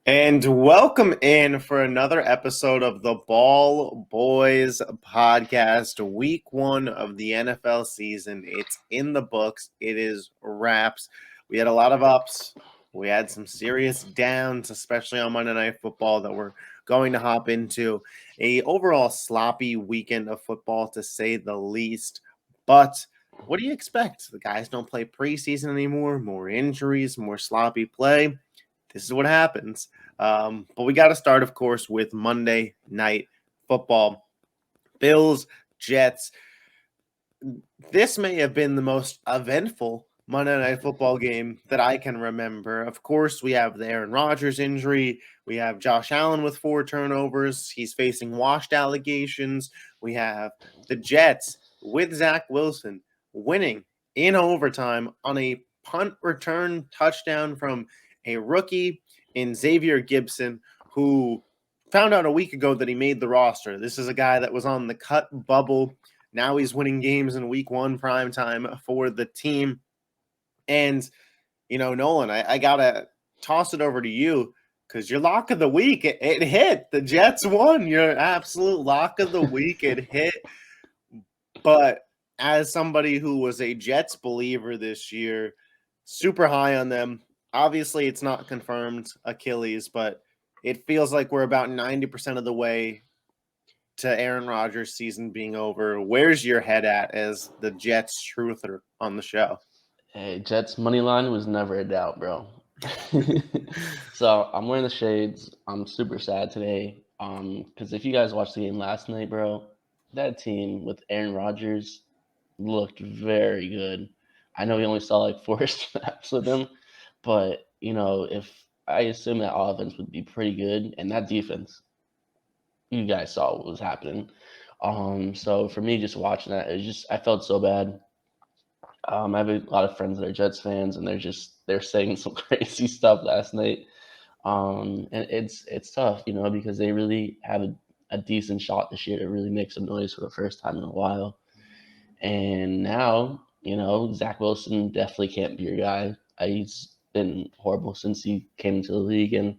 And welcome in for another episode of the Ball Boys podcast. Week 1 of the NFL season. It's in the books. It is wraps. We had a lot of ups. We had some serious downs, especially on Monday Night Football, that we're going to hop into. A overall sloppy weekend of football, to say the least. But what do you expect? The guys don't play preseason anymore. More injuries, more sloppy play. This is what happens. But we got to start, of course, with Monday Night Football. Bills, Jets. This may have been the most eventful Monday Night Football game that I can remember. Of course, we have the Aaron Rodgers injury. We have Josh Allen with 4 turnovers. He's facing washed allegations. We have the Jets with Zach Wilson winning in overtime on a punt return touchdown from a rookie in Xavier Gibson, who found out a week ago that he made the roster. This is a guy that was on the cut bubble. Now he's winning games in week 1 prime time for the team. And, Nolan, I got to toss it over to you because your lock of the week, it hit. The Jets won. Your absolute lock of the week, it hit. But as somebody who was a Jets believer this year, super high on them. Obviously, it's not confirmed Achilles, but it feels like we're about 90% of the way to Aaron Rodgers' season being over. Where's your head at as the Jets truther on the show? Hey, Jets money line was never a doubt, bro. So I'm wearing the shades. I'm super sad today. Because if you guys watched the game last night, bro, that team with Aaron Rodgers looked very good. I know we only saw like 4 snaps with him, but if I assume that offense would be pretty good, and that defense, you guys saw what was happening. So for me, just watching that, I felt so bad. I have a lot of friends that are Jets fans, and they're saying some crazy stuff last night. And it's tough, because they really have a decent shot this year to really make some noise for the first time in a while. And now, Zach Wilson definitely can't be your guy. He's been horrible since he came into the league, and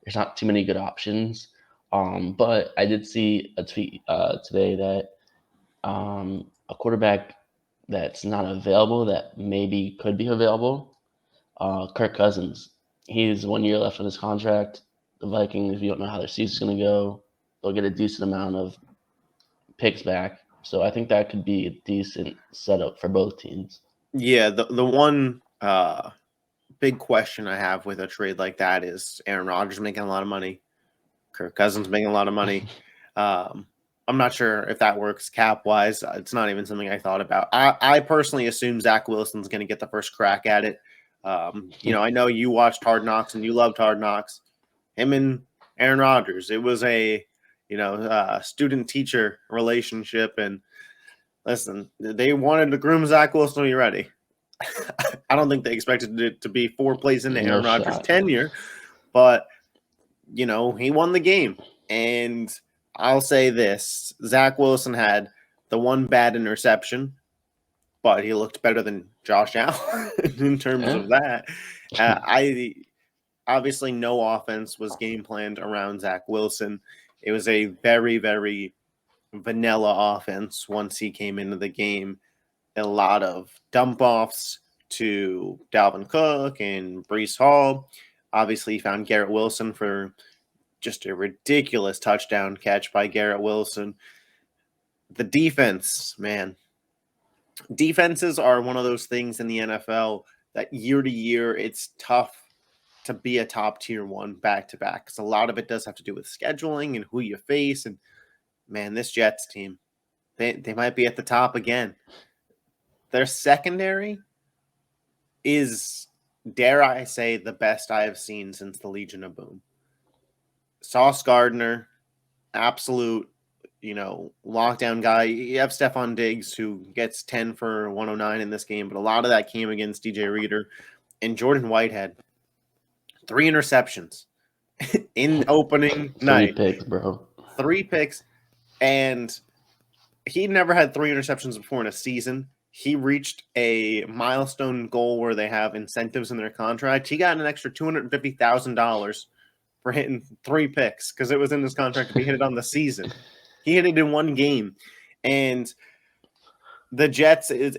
there's not too many good options. But I did see a tweet today that a quarterback that's not available that maybe could be available, Kirk Cousins. He has 1 year left on his contract. The Vikings, we don't know how their season's going to go. They'll get a decent amount of picks back. So I think that could be a decent setup for both teams. Yeah, the one big question I have with a trade like that is Aaron Rodgers making a lot of money. Kirk Cousins making a lot of money. I'm not sure if that works cap-wise. It's not even something I thought about. I personally assume Zach Wilson's going to get the first crack at it. I know you watched Hard Knocks and you loved Hard Knocks. Him and Aaron Rodgers. It was a, student-teacher relationship. And listen, they wanted to groom Zach Wilson to be ready. I don't think they expected it to be 4 plays into Aaron Rodgers' tenure. But, he won the game. And I'll say this. Zach Wilson had the one bad interception, but he looked better than Josh Allen in terms of that. Obviously no offense was game planned around Zach Wilson. It was a very, very vanilla offense once he came into the game. A lot of dump offs to Dalvin Cook and Breece Hall. Obviously, he found Garrett Wilson for just a ridiculous touchdown catch by Garrett Wilson. The defense, man. Defenses are one of those things in the NFL that year to year, it's tough to be a top tier one back to back because a lot of it does have to do with scheduling and who you face. And man, this Jets team, they might be at the top again. Their secondary is, dare I say, the best I have seen since the Legion of Boom. Sauce Gardner, absolute, lockdown guy. You have Stephon Diggs, who gets 10 for 109 in this game, but a lot of that came against DJ Reader. And Jordan Whitehead, 3 interceptions in opening night. 3 picks, bro. 3 picks. And he never had 3 interceptions before in a season. He reached a milestone goal where they have incentives in their contract. He got an extra $250,000 for hitting 3 picks because it was in his contract to be hit it on the season. He hit it in one game. And the Jets is,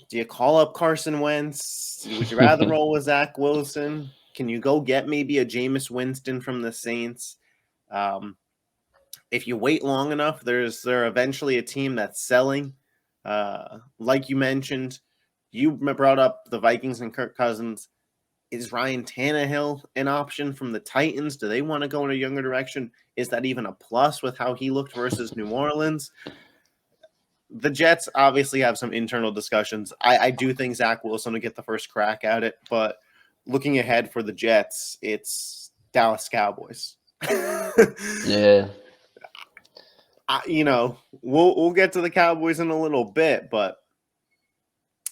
do you call up Carson Wentz? Would you rather roll with Zach Wilson? Can you go get maybe a Jameis Winston from the Saints? If you wait long enough, there's eventually a team that's selling. Like you mentioned, you brought up the Vikings and Kirk Cousins. Is Ryan Tannehill an option from the Titans? Do they want to go in a younger direction? Is that even a plus with how he looked versus New Orleans? The Jets obviously have some internal discussions. I do think Zach Wilson will get the first crack at it, but looking ahead for the Jets, it's Dallas Cowboys. Yeah. We'll get to the Cowboys in a little bit, but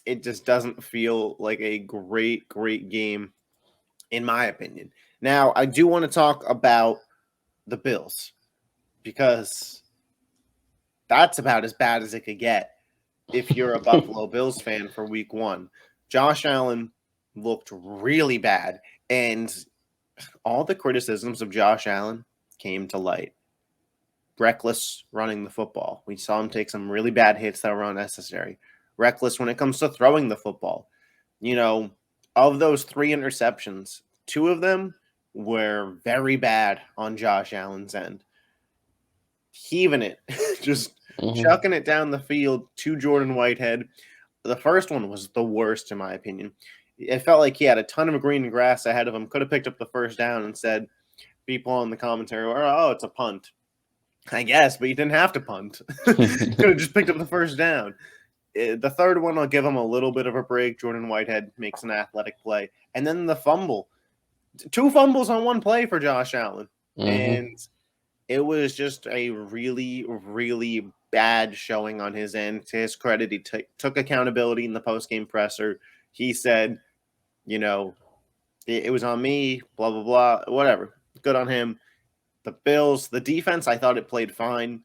it just doesn't feel like a great game, in my opinion. Now, I do want to talk about the Bills because that's about as bad as it could get if you're a Buffalo Bills fan for week 1. Josh Allen looked really bad, and all the criticisms of Josh Allen came to light. Reckless running the football. We saw him take some really bad hits that were unnecessary. Reckless when it comes to throwing the football. Of those 3 interceptions, 2 of them were very bad on Josh Allen's end. Heaving it, just chucking it down the field to Jordan Whitehead. The first one was the worst, in my opinion. It felt like he had a ton of green grass ahead of him, could have picked up the first down and said, people in the commentary were, oh, it's a punt. I guess, but you didn't have to punt. Could have just picked up the first down. The third one, I'll give him a little bit of a break. Jordan Whitehead makes an athletic play. And then the fumble. 2 fumbles on one play for Josh Allen. And it was just a really, really bad showing on his end. To his credit, he took accountability in the post-game presser. He said, it was on me, blah, blah, blah, whatever. Good on him. The Bills, the defense, I thought it played fine.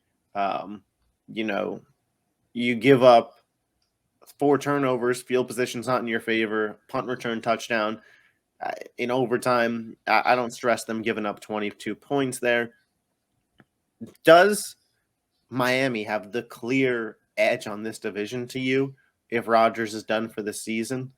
You give up 4 turnovers, field position's not in your favor, punt return touchdown. In overtime, I don't stress them giving up 22 points there. Does Miami have the clear edge on this division to you if Rodgers is done for the season?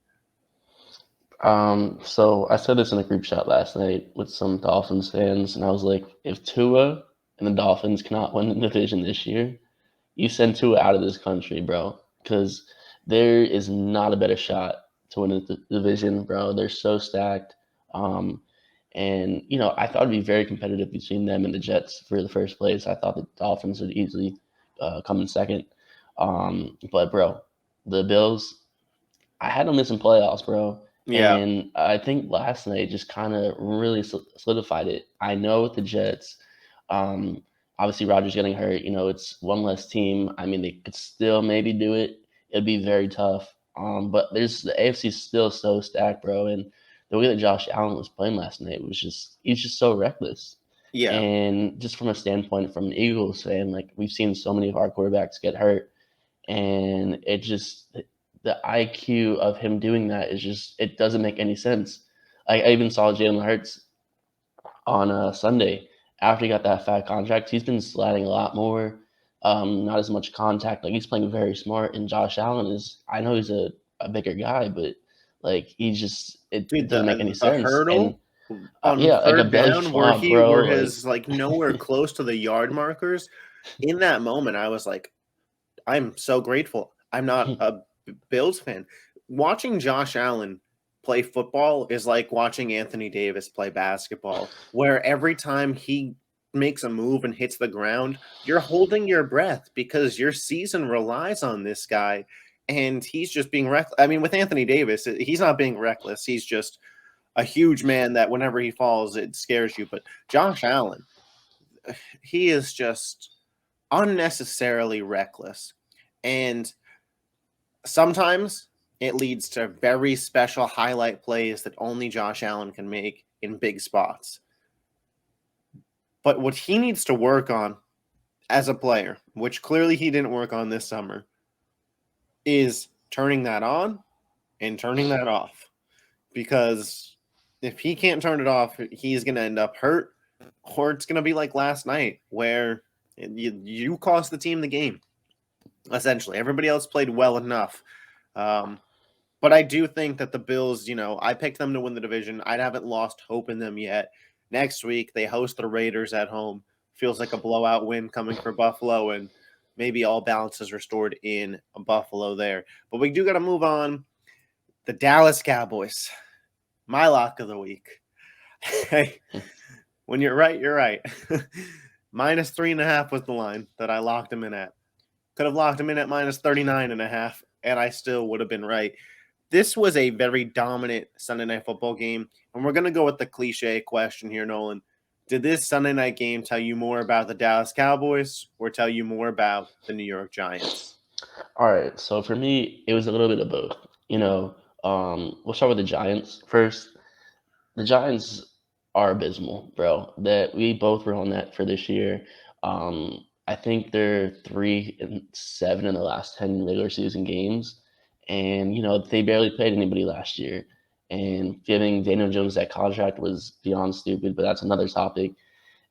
So I said this in a group chat last night with some Dolphins fans, and I was like, if Tua and the Dolphins cannot win the division this year, you send Tua out of this country, bro, because there is not a better shot to win the division, bro. They're so stacked. And, I thought it'd be very competitive between them and the Jets for the first place. I thought the Dolphins would easily come in second. But, bro, the Bills, I had them missing playoffs, bro. Yeah. And I think last night just kind of really solidified it. I know with the Jets, obviously Rodgers getting hurt, it's one less team. I mean, they could still maybe do it. It'd be very tough. But the AFC is still so stacked, bro. And the way that Josh Allen was playing last night he's just so reckless. Yeah. And just from a standpoint, from an Eagles fan, like we've seen so many of our quarterbacks get hurt, and it just the IQ of him doing that is just it doesn't make any sense. I even saw Jalen Hurts on Sunday after he got that fat contract. He's been sliding a lot more, not as much contact. Like he's playing very smart. And Josh Allen I know he's a bigger guy, but like it Dude, doesn't make any the sense. hurdle And on yeah, like a 3rd belly down flop, bro. where his like nowhere close to the yard markers. In that moment, I was like, I'm so grateful. I'm not a Bills fan. Watching Josh Allen play football is like watching Anthony Davis play basketball, where every time he makes a move and hits the ground, you're holding your breath because your season relies on this guy. And he's just being reckless. I mean, with Anthony Davis, he's not being reckless. He's just a huge man that whenever he falls, it scares you. But Josh Allen, he is just unnecessarily reckless. And sometimes it leads to very special highlight plays that only Josh Allen can make in big spots. But what he needs to work on as a player, which clearly he didn't work on this summer, is turning that on and turning that off. Because if he can't turn it off, he's going to end up hurt, or it's going to be like last night where you cost the team the game. Essentially, everybody else played well enough. But I do think that the Bills, I picked them to win the division. I haven't lost hope in them yet. Next week, they host the Raiders at home. Feels like a blowout win coming for Buffalo, and maybe all balance is restored in Buffalo there. But we do got to move on. The Dallas Cowboys, my lock of the week. Hey, when you're right, you're right. -3.5 was the line that I locked him in at. Could have locked him in at -39.5, and I still would have been right. This was a very dominant Sunday Night Football game, and we're going to go with the cliche question here, Nolan. Did this Sunday night game tell you more about the Dallas Cowboys or tell you more about the New York Giants? All right, so for me, it was a little bit of both. We'll start with the Giants first. The Giants are abysmal, bro. That we both were on that for this year. I think they're 3-7 in the last 10 regular season games, and they barely played anybody last year. And giving Daniel Jones that contract was beyond stupid, but that's another topic.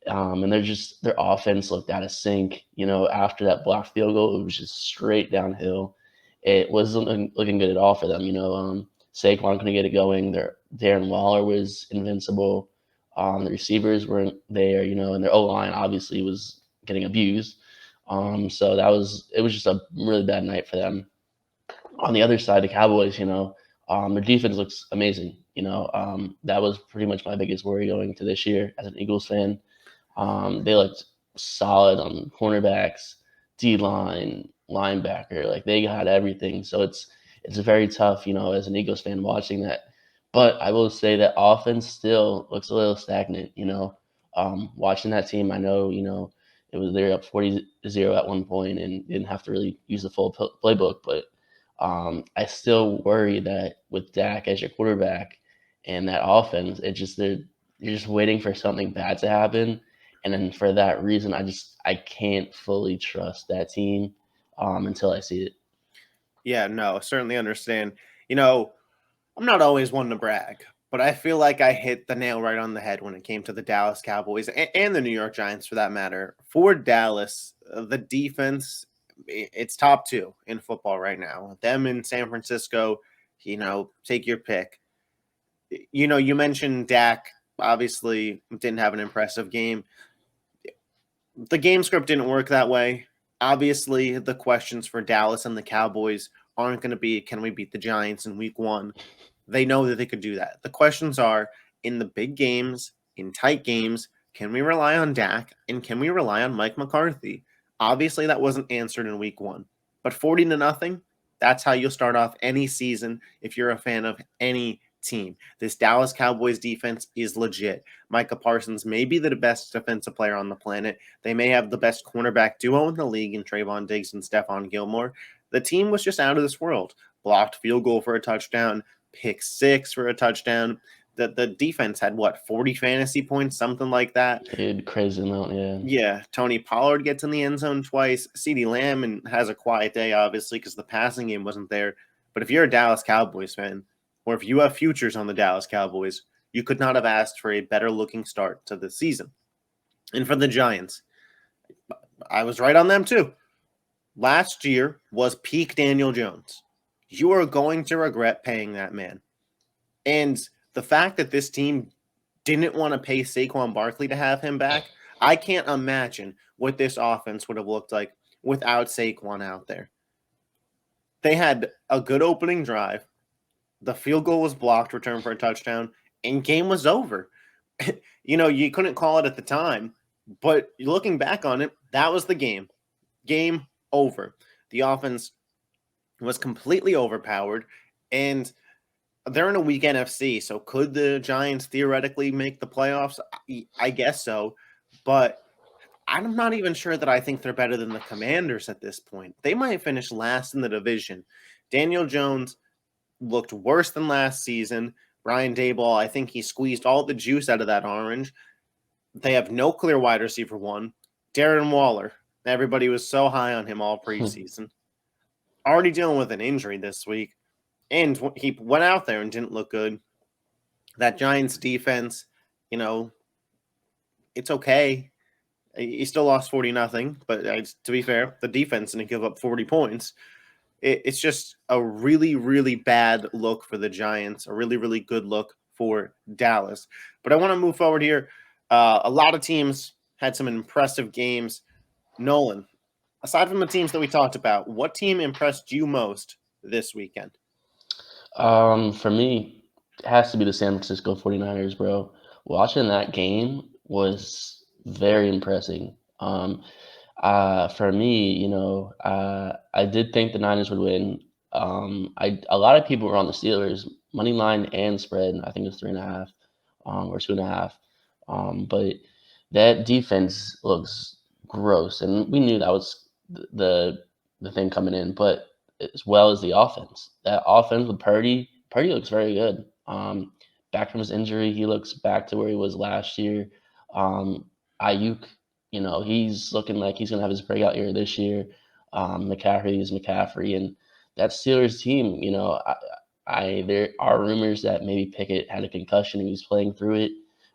And their offense looked out of sync. After that blocked field goal, it was just straight downhill. It wasn't looking good at all for them. Saquon couldn't get it going. Darren Waller was invincible. The receivers weren't there, and their O line obviously was getting abused. So it was just a really bad night for them. On the other side, the Cowboys, their defense looks amazing. That was pretty much my biggest worry going into this year as an Eagles fan. They looked solid on cornerbacks, D line, linebacker. Like they got everything. So it's very tough, as an Eagles fan watching that. But I will say that offense still looks a little stagnant. Watching that team, I know, they were up 40-0 at one point and didn't have to really use the full playbook. But I still worry that with Dak as your quarterback and that offense, you're just waiting for something bad to happen. And then for that reason, I can't fully trust that team until I see it. Yeah, no, certainly understand. I'm not always one to brag, but I feel like I hit the nail right on the head when it came to the Dallas Cowboys and the New York Giants for that matter. For Dallas, the defense, it's top two in football right now. Them in San Francisco, take your pick. You mentioned Dak obviously didn't have an impressive game. The game script didn't work that way. Obviously, the questions for Dallas and the Cowboys aren't going to be, can we beat the Giants in week one? They know that they could do that. The questions are, in the big games, in tight games, can we rely on Dak and can we rely on Mike McCarthy? Obviously, that wasn't answered in week one. But 40-0, that's how you'll start off any season if you're a fan of any team. This Dallas Cowboys defense is legit. Micah Parsons may be the best defensive player on the planet. They may have the best cornerback duo in the league in Trayvon Diggs and Stephon Gilmore. The team was just out of this world. Blocked field goal for a touchdown, pick six for a touchdown. The defense had 40 fantasy points, something like that. Dude, crazy amount, yeah. Yeah, Tony Pollard gets in the end zone twice. CeeDee Lamb has a quiet day, obviously, because the passing game wasn't there. But if you're a Dallas Cowboys fan, or if you have futures on the Dallas Cowboys, you could not have asked for a better looking start to the season. And for the Giants, I was right on them too. Last year was peak Daniel Jones. You are going to regret paying that man. And the fact that this team didn't want to pay Saquon Barkley to have him back, I can't imagine what this offense would have looked like without Saquon out there. They had a good opening drive. The field goal was blocked, return for a touchdown, and game was over. You couldn't call it at the time, but looking back on it, that was the game. Game over. The offense was completely overpowered, and they're in a weak NFC, so could the Giants theoretically make the playoffs? I guess so, but I'm not even sure that I think they're better than the Commanders at this point. They might finish last in the division. Daniel Jones looked worse than last season. Ryan Daboll, I think he squeezed all the juice out of that orange. They have no clear wide receiver one. Darren Waller, everybody was so high on him all preseason. Already dealing with an injury this week. And he went out there and didn't look good. That Giants defense, you know, it's okay. He still lost 40-0, but to be fair, the defense didn't give up 40 points. It's just a really, really bad look for the Giants, a really, really good look for Dallas. But I want to move forward here. A lot of teams had some impressive games. Nolan, aside from the teams that we talked about, what team impressed you most this weekend? For me, it has to be the San Francisco 49ers, bro. Watching that game was very impressive. For me, I did think the Niners would win. A lot of people were on the Steelers money line and spread. I think it was 3.5, or 2.5. But that defense looks gross, and we knew that was the thing coming in. But as well as the offense, that offense with Purdy looks very good. Back from his injury, he looks back to where he was last year. Ayuk, he's looking like he's gonna have his breakout year this year. McCaffrey is McCaffrey, and that Steelers team, there are rumors that maybe Pickett had a concussion and he's playing through it,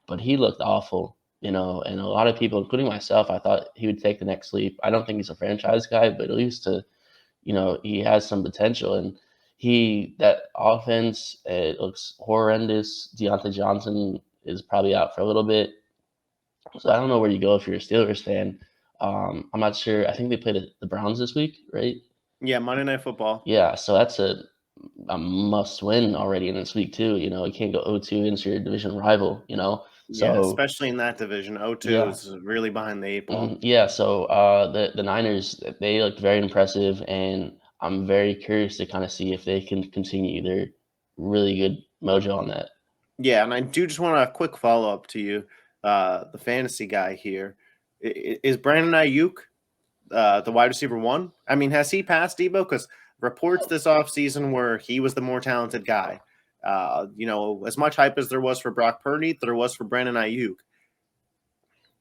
but he looked awful, and a lot of people, including myself, I thought he would take the next leap. I don't think he's a franchise guy, but at least he has some potential, and that offense, it looks horrendous. Deontay Johnson is probably out for a little bit. So I don't know where you go if you're a Steelers fan. I'm not sure. I think they played the Browns this week, right? Yeah, Monday Night Football. Yeah, so that's a must win already in this week too. You can't go 0-2 into your division rival. Yeah, So especially in that division. 0-2 yeah, is really behind the eight ball. yeah. So the Niners, they look very impressive, and I'm very curious to kind of see if they can continue their really good mojo on that. Yeah, and I do just want a quick follow up to you, the fantasy guy here. Is Brandon Ayuk the wide receiver one? I mean, has he passed Debo? Because reports this offseason were he was the more talented guy. As much hype as there was for Brock Purdy, there was for Brandon Ayuk.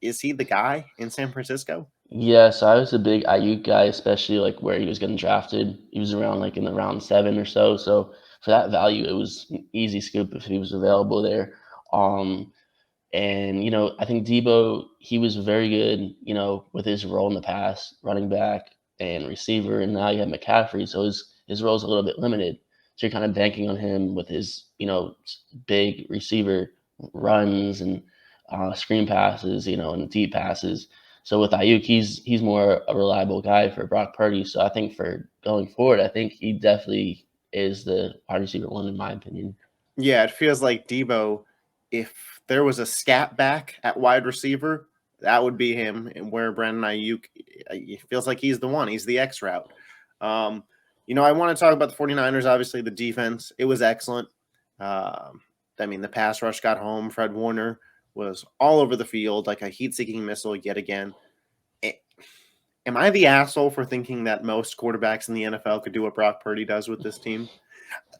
Is he the guy in San Francisco? Yeah, so I was a big Ayuk guy, especially like where he was getting drafted. He was around like in the round 7 or so. So for that value, it was an easy scoop if he was available there. Um, And, I think Debo, he was very good, with his role in the past, running back and receiver. And now you have McCaffrey. So his role is a little bit limited. So you're kind of banking on him with his, big receiver runs and screen passes, and deep passes. So with Ayuk, he's more a reliable guy for Brock Purdy. So I think for going forward, I think he definitely is the wide receiver one, in my opinion. Yeah, it feels like Debo, if there was a scat back at wide receiver, that would be him. And where Brandon Ayuk, it feels like he's the one. He's the X route. Um, I want to talk about the 49ers. Obviously, the defense, it was excellent. The pass rush got home. Fred Warner was all over the field like a heat seeking missile yet again. Am I the asshole for thinking that most quarterbacks in the NFL could do what Brock Purdy does with this team?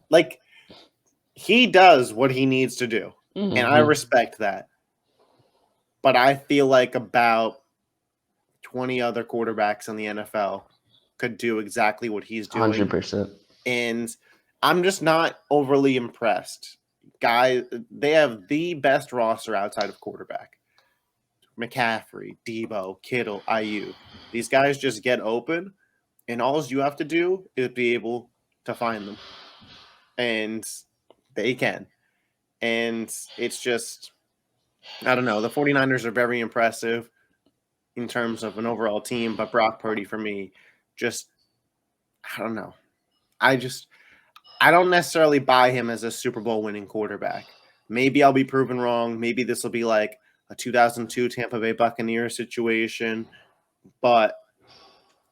Like, he does what he needs to do, and I Hmm. respect that. But I feel like about 20 other quarterbacks in the NFL could do exactly what he's doing, 100%. and I'm just not overly impressed. Guys, they have the best roster outside of quarterback. McCaffrey, Debo, Kittle, Ayuk. These guys just get open, and all you have to do is be able to find them, and they can. And it's just, I don't know. The 49ers are very impressive in terms of an overall team, but Brock Purdy for me, just, I don't know. I don't necessarily buy him as a Super Bowl winning quarterback. Maybe I'll be proven wrong. Maybe this will be like a 2002 Tampa Bay Buccaneers situation, but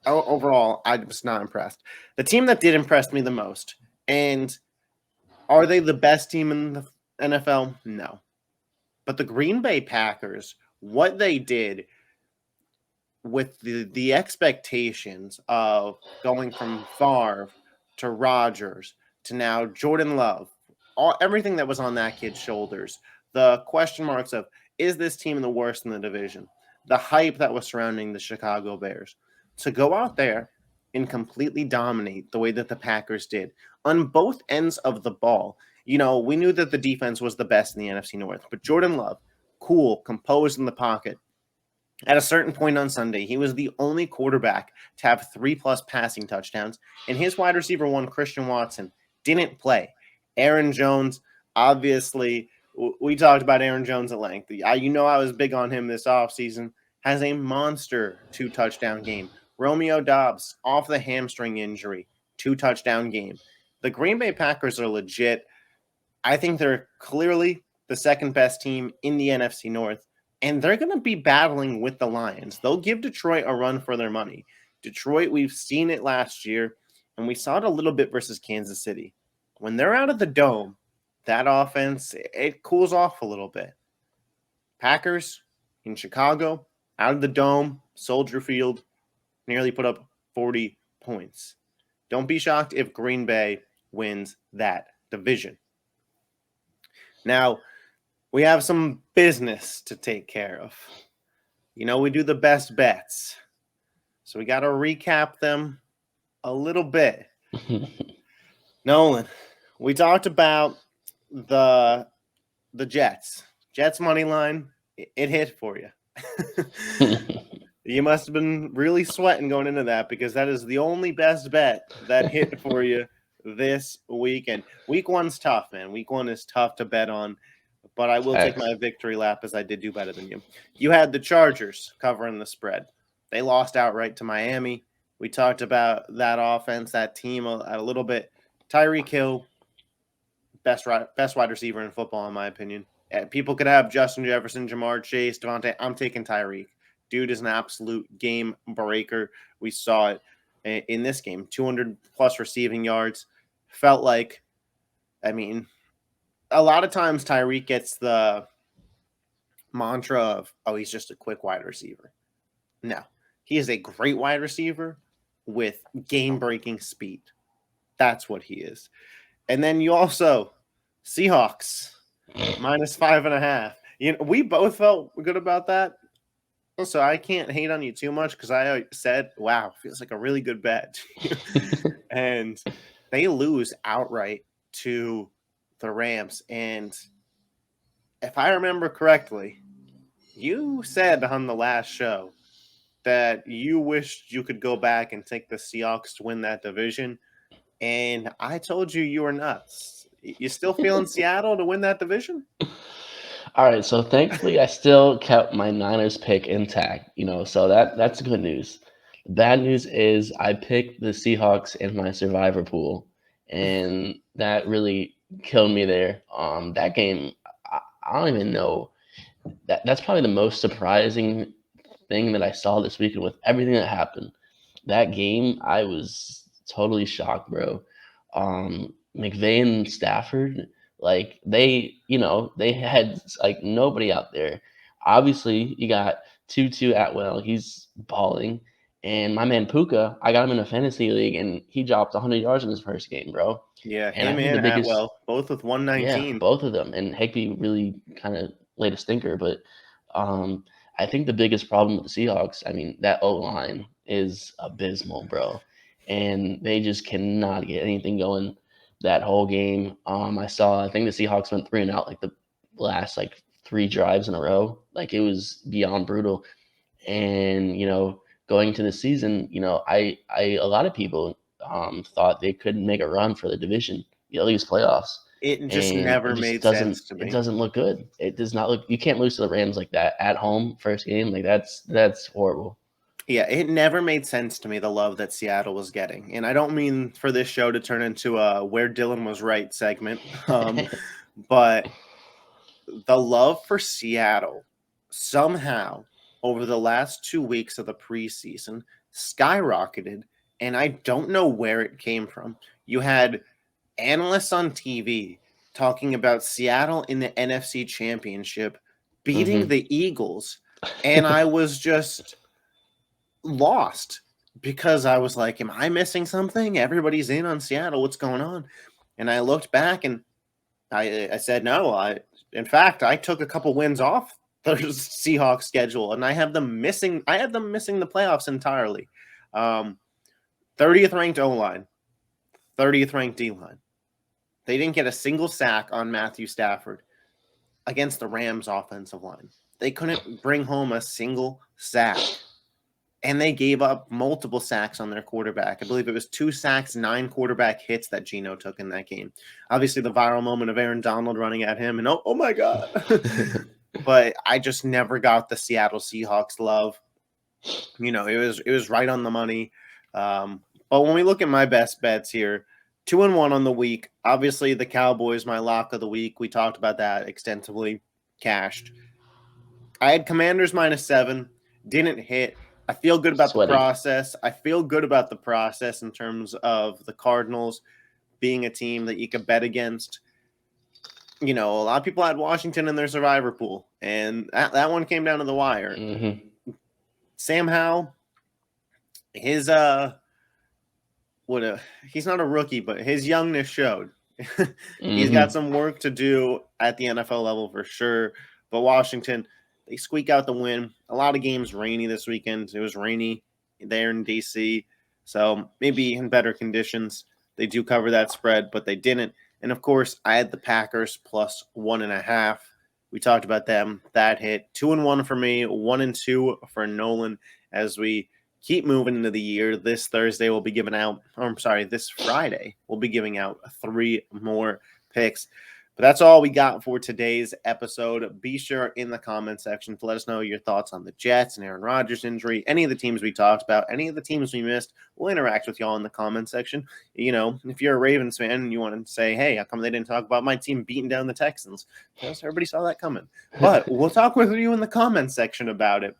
overall, I was not impressed. The team that did impress me the most, and are they the best team in the NFL? No. But the Green Bay Packers, what they did with the expectations of going from Favre to Rodgers to now Jordan Love, everything that was on that kid's shoulders, the question marks of is this team the worst in the division, the hype that was surrounding the Chicago Bears, to go out there and completely dominate the way that the Packers did on both ends of the ball. We knew that the defense was the best in the NFC North, but Jordan Love, cool, composed in the pocket. At a certain point on Sunday, he was the only quarterback to have 3+ passing touchdowns, and his wide receiver one, Christian Watson, didn't play. Aaron Jones, obviously, we talked about Aaron Jones at length. I was big on him this offseason, has a monster 2-touchdown game. Romeo Doubs, off the hamstring injury, 2-touchdown game. The Green Bay Packers are legit. I think they're clearly the second best team in the NFC North, and they're going to be battling with the Lions. They'll give Detroit a run for their money. Detroit, we've seen it last year, and we saw it a little bit versus Kansas City. When they're out of the dome, that offense, it cools off a little bit. Packers in Chicago, out of the dome, Soldier Field, nearly put up 40 points. Don't be shocked if Green Bay wins that division. Now, we have some business to take care of. We do the best bets. So we got to recap them a little bit. Nolan, we talked about the Jets. Jets money line, it hit for you. You must have been really sweating going into that because that is the only best bet that hit for you this weekend. Week 1's tough, man. Week 1 is tough to bet on, but I will take my victory lap as I did do better than you. You had the Chargers covering the spread. They lost outright to Miami. We talked about that offense, that team a little bit. Tyreek Hill, best wide receiver in football, in my opinion. People could have Justin Jefferson, Jamar Chase, Devontae. I'm taking Tyreek. Dude is an absolute game breaker. We saw it in this game. 200+ receiving yards. Felt like, a lot of times Tyreek gets the mantra of, he's just a quick wide receiver. No, he is a great wide receiver with game-breaking speed. That's what he is. And then you also, Seahawks, -5.5. We both felt good about that. So I can't hate on you too much because I said, wow, feels like a really good bet. And they lose outright to the Rams. And if I remember correctly, you said on the last show that you wished you could go back and take the Seahawks to win that division. And I told you were nuts. You still feeling Seattle to win that division? All right, so thankfully I still kept my Niners pick intact, so that's good news. Bad news is I picked the Seahawks in my survivor pool, and that really killed me there. That game, I don't even know. That's probably the most surprising thing that I saw this weekend with everything that happened. That game, I was totally shocked, bro. McVay and Stafford, like they had like nobody out there. Obviously, you got Tutu Atwell, he's balling, and my man Puka, I got him in a fantasy league, and he dropped 100 yards in his first game, bro. Yeah, And him and Atwell, both with 119. Yeah, both of them, and Higby really kind of laid a stinker, but I think the biggest problem with the Seahawks, that O-line is abysmal, bro. And they just cannot get anything going that whole game. I think the Seahawks went 3 and out like the last 3 drives in a row. Like it was beyond brutal. And, going to the season, a lot of people thought they couldn't make a run for the division, at least playoffs. It just never made sense to me. It doesn't look good. It does not look. You can't lose to the Rams like that at home first game. Like that's horrible. Yeah, it never made sense to me, the love that Seattle was getting. And I don't mean for this show to turn into a where Dylan was right segment, but the love for Seattle somehow over the last 2 weeks of the preseason skyrocketed, and I don't know where it came from. You had analysts on TV talking about Seattle in the NFC Championship beating the Eagles, and I was just lost because I was like, am I missing something? Everybody's in on Seattle. What's going on? And I looked back and I said, no, in fact, I took a couple wins off the Seahawks schedule and I had them missing the playoffs entirely. 30th ranked O-line, 30th ranked D-line. They didn't get a single sack on Matthew Stafford against the Rams offensive line. They couldn't bring home a single sack. And they gave up multiple sacks on their quarterback. I believe it was 2 sacks, 9 quarterback hits that Geno took in that game. Obviously, the viral moment of Aaron Donald running at him, and oh my God. But I just never got the Seattle Seahawks love. It was right on the money. But when we look at my best bets here, 2-1 on the week. Obviously, the Cowboys, my lock of the week. We talked about that extensively. Cashed. I had Commanders -7. Didn't hit. I feel good about the process. I feel good about the process in terms of the Cardinals being a team that you could bet against. A lot of people had Washington in their survivor pool, and that one came down to the wire. Mm-hmm. Sam Howell, his he's not a rookie, but his youngness showed. He's got some work to do at the NFL level for sure. But Washington, they squeak out the win. A lot of games rainy this weekend. It was rainy there in DC. So maybe in better conditions, they do cover that spread, but they didn't. And of course, I had the Packers +1.5. We talked about them. That hit 2-1 for me, 1-2 for Nolan as we keep moving into the year. This Thursday we'll be giving out, this Friday we'll be giving out 3 more picks. But that's all we got for today's episode. Be sure in the comment section to let us know your thoughts on the Jets and Aaron Rodgers injury, any of the teams we talked about, any of the teams we missed. We'll interact with y'all in the comment section. If you're a Ravens fan and you want to say, hey, how come they didn't talk about my team beating down the Texans? Because everybody saw that coming. But we'll talk with you in the comment section about it.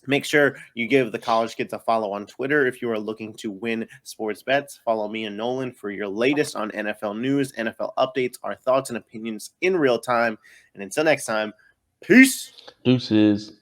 Make sure you give the College Kids a follow on Twitter if you are looking to win sports bets. Follow me and Nolan for your latest on NFL news, NFL updates, our thoughts and opinions in real time. And until next time, peace. Deuces.